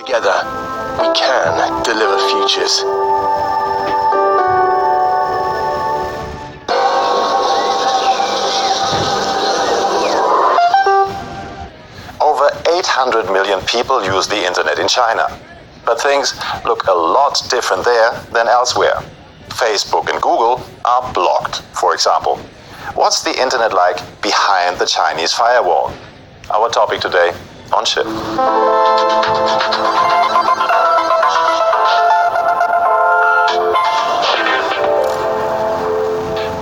Together, we can deliver futures. Over 800 million people use the internet in China. But things look a lot different there than elsewhere. Facebook and Google are blocked, for example. What's the internet like behind the Chinese firewall? Our topic today on Chip.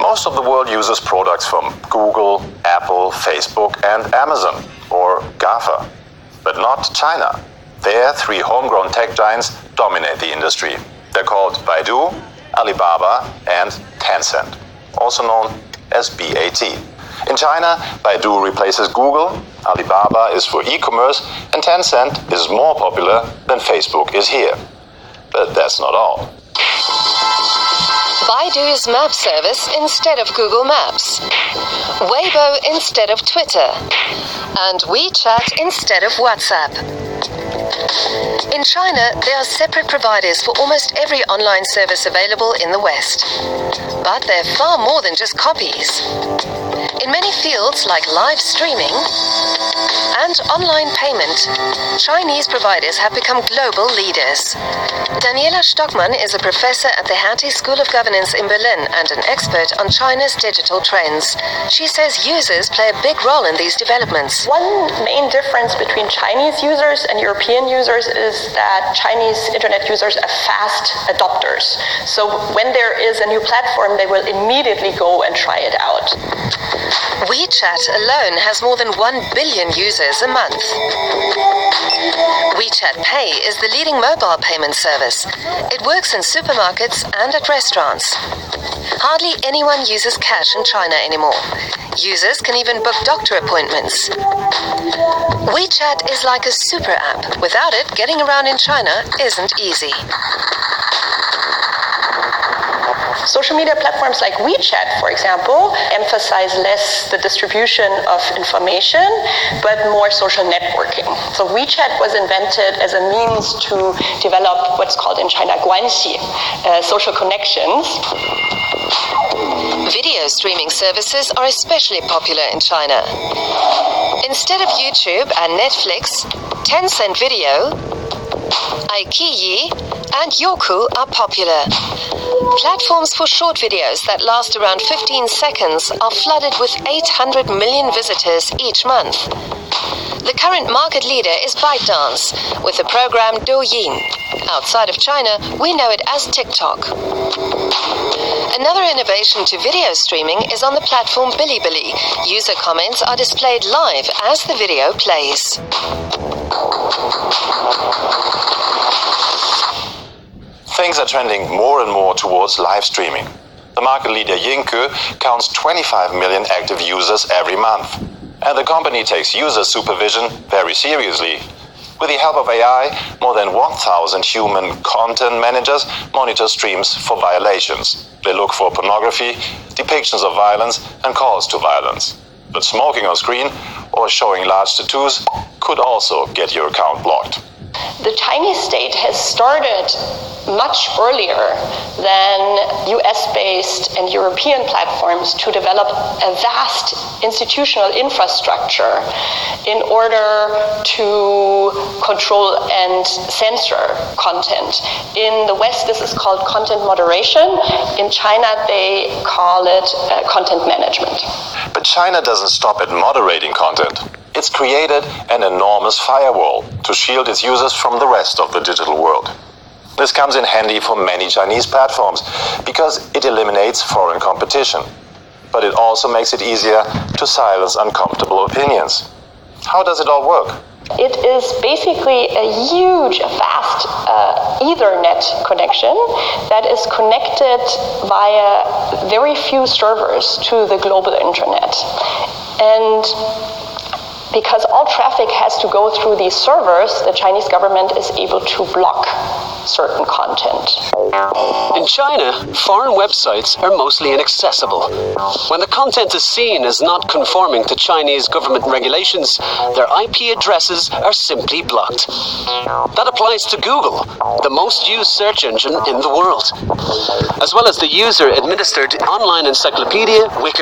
Most of the world uses products from Google, Apple, Facebook, and Amazon, or GAFA. But not China. There, three homegrown tech giants dominate the industry. They're called Baidu, Alibaba, and Tencent, also known as BAT. In China, Baidu replaces Google, Alibaba is for e-commerce, and Tencent is more popular than Facebook is here. But that's not all. Baidu's map service instead of Google Maps, Weibo instead of Twitter, and WeChat instead of WhatsApp. In China, there are separate providers for almost every online service available in the West. But they're far more than just copies. In many fields like live streaming and online payment, Chinese providers have become global leaders. Daniela Stockmann is a professor at the Hertie School of Governance in Berlin and an expert on China's digital trends. She says users play a big role in these developments. One main difference between Chinese users and European users is that Chinese internet users are fast adopters. So when there is a new platform, they will immediately go and try it out. WeChat alone has more than 1 billion users a month. WeChat Pay is the leading mobile payment service. It works in supermarkets and at restaurants. Hardly anyone uses cash in China anymore. Users can even book doctor appointments. WeChat is like a super app. Without it, getting around in China isn't easy. Social media platforms like WeChat, for example, emphasize less the distribution of information, but more social networking. So WeChat was invented as a means to develop what's called in China guanxi, social connections. Video streaming services are especially popular in China. Instead of YouTube and Netflix, Tencent Video, iQIYI, and Youku are popular. Platforms for short videos that last around 15 seconds are flooded with 800 million visitors each month. The current market leader is ByteDance, with the program Douyin. Outside of China, we know it as TikTok. Another innovation to video streaming is on the platform Bilibili. User comments are displayed live as the video plays. Things are trending more and more towards live streaming. The market leader Yingke counts 25 million active users every month. And the company takes user supervision very seriously. With the help of AI, more than 1,000 human content managers monitor streams for violations. They look for pornography, depictions of violence, and calls to violence. But smoking on screen or showing large tattoos could also get your account blocked. The Chinese state has started much earlier than US-based and European platforms to develop a vast institutional infrastructure in order to control and censor content. In the West, this is called content moderation. In China, they call it content management. But China doesn't stop at moderating content. It's created an enormous firewall to shield its users from the rest of the digital world. This comes in handy for many Chinese platforms because it eliminates foreign competition. But it also makes it easier to silence uncomfortable opinions. How does it all work? It is basically a huge, fast Ethernet connection that is connected via very few servers to the global internet. And because all traffic has to go through these servers, the Chinese government is able to block certain content. In China, foreign websites are mostly inaccessible. When the content is seen as not conforming to Chinese government regulations, their IP addresses are simply blocked. That applies to Google, the most used search engine in the world, as well as the user-administered online encyclopedia Wikipedia.